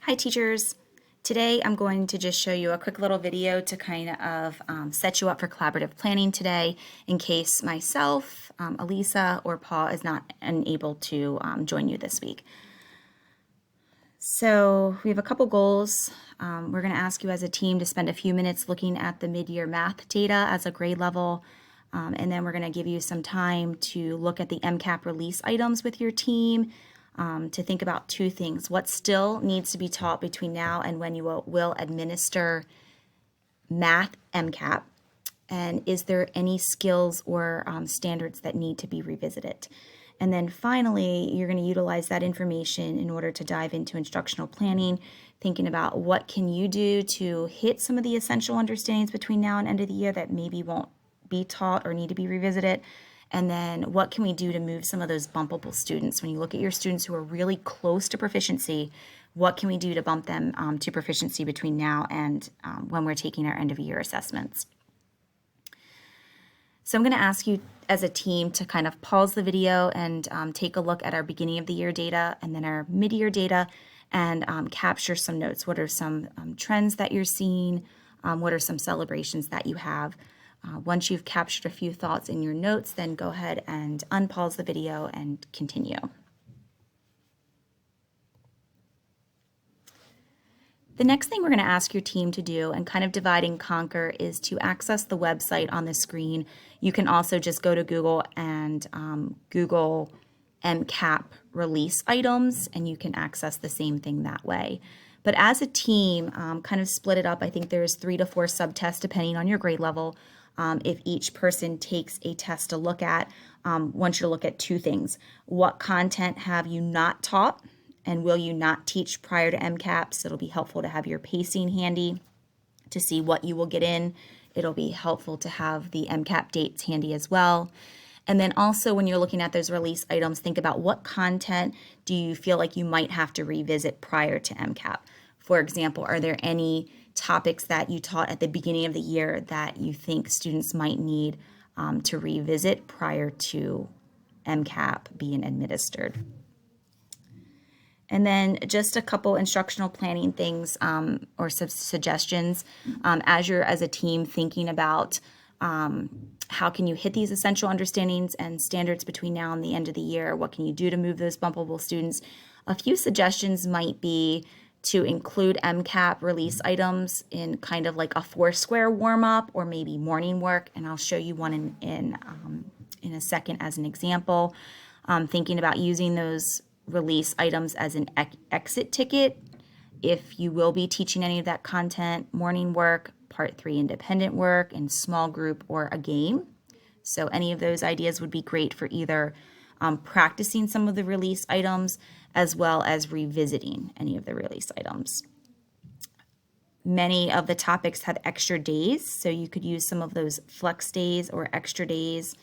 Hi teachers. Today I'm going to just show you a quick little video to kind of set you up for collaborative planning today in case myself, Elisa, or Paul is not unable to join you this week. So we have a couple goals. We're going to ask you as a team to spend a few minutes looking at the mid-year math data as a grade level. And then we're going to give you some time to look at the MCAP release items with your team, to think about two things. What still needs to be taught between now and when you will administer math MCAP, and is there any skills or standards that need to be revisited? And then finally, you're going to utilize that information in order to dive into instructional planning, thinking about what can you do to hit some of the essential understandings between now and end of the year that maybe won't be taught or need to be revisited. And then what can we do to move some of those bumpable students? When you look at your students who are really close to proficiency, what can we do to bump them to proficiency between now and when we're taking our end of year assessments? So I'm going to ask you as a team to kind of pause the video and take a look at our beginning of the year data and then our mid-year data and capture some notes. What are some trends that you're seeing? What are some celebrations that you have? Once you've captured a few thoughts in your notes, then go ahead and unpause the video and continue. The next thing we're going to ask your team to do, and kind of divide and conquer, is to access the website on the screen. You can also just go to Google and Google MCAP release items, and you can access the same thing that way. But as a team, kind of split it up. I think there's 3 to 4 subtests depending on your grade level. If each person takes a test to look at, want you to look at two things. What content have you not taught, and will you not teach prior to MCAPs? It'll be helpful to have your pacing handy to see what you will get in. It'll be helpful to have the MCAP dates handy as well. And then also when you're looking at those release items, think about what content do you feel like you might have to revisit prior to MCAP. For example, are there any topics that you taught at the beginning of the year that you think students might need to revisit prior to MCAP being administered? And then just a couple instructional planning things or suggestions as you're as a team thinking about how can you hit these essential understandings and standards between now and the end of the year? What can you do to move those bumpable students? A few suggestions might be to include MCAP release items in kind of like a 4-square warm-up or maybe morning work, and I'll show you one in a second as an example. Thinking about using those release items as an exit ticket if you will be teaching any of that content, morning work, part 3 independent work, in small group or a game. So any of those ideas would be great for either practicing some of the release items as well as revisiting any of the release items. Many of the topics have extra days, so you could use some of those flex days or extra days,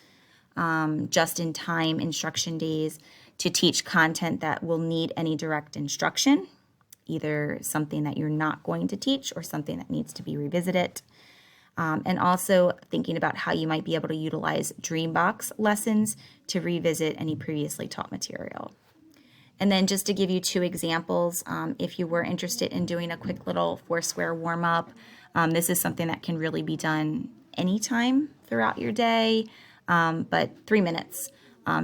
just-in-time instruction days, to teach content that will need any direct instruction, either something that you're not going to teach or something that needs to be revisited. And also thinking about how you might be able to utilize Dreambox lessons to revisit any previously taught material. And then just to give you 2 examples, if you were interested in doing a quick little 4-square warm-up, this is something that can really be done anytime throughout your day, but 3 minutes.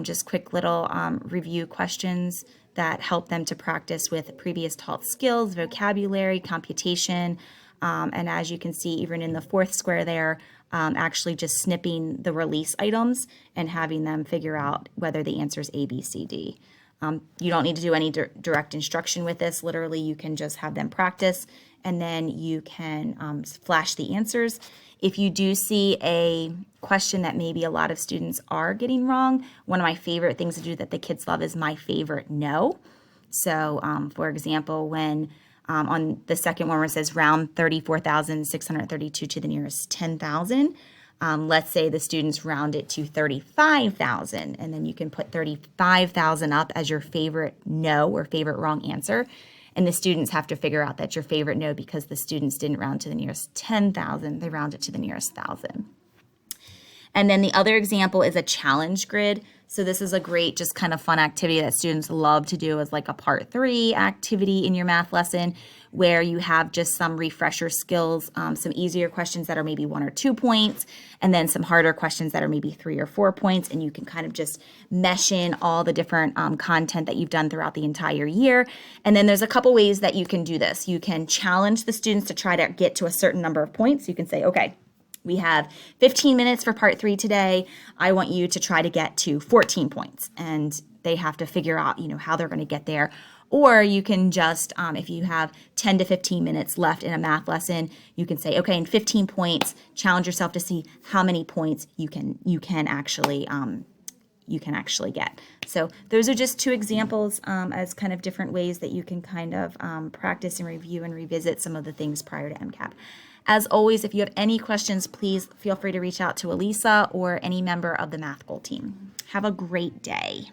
Just quick little review questions that help them to practice with previous taught skills, vocabulary, computation, and as you can see, even in the 4th square there, actually just snipping the release items and having them figure out whether the answer is A, B, C, D. You don't need to do any direct instruction with this. Literally, you can just have them practice, and then you can flash the answers. If you do see a question that maybe a lot of students are getting wrong, one of my favorite things to do that the kids love is my favorite no. So, for example, when on the second one where it says round 34,632 to the nearest 10,000, let's say the students round it to 35,000, and then you can put 35,000 up as your favorite no or favorite wrong answer. And the students have to figure out that's your favorite no because the students didn't round to the nearest 10,000, they rounded to the nearest 1,000. And then the other example is a challenge grid. So this is a great, just kind of fun activity that students love to do as like a part 3 activity in your math lesson, where you have just some refresher skills, some easier questions that are maybe 1 or 2 points, and then some harder questions that are maybe 3 or 4 points. And you can kind of just mesh in all the different content that you've done throughout the entire year. And then there's a couple ways that you can do this. You can challenge the students to try to get to a certain number of points. You can say, okay, we have 15 minutes for part 3 today. I want you to try to get to 14 points. And they have to figure out, how they're going to get there. Or you can just, if you have 10 to 15 minutes left in a math lesson, you can say, okay, in 15 points, challenge yourself to see how many points you can actually get. So those are just 2 examples as kind of different ways that you can kind of practice and review and revisit some of the things prior to MCAP. As always, if you have any questions, please feel free to reach out to Elisa or any member of the Math Goal team. Have a great day.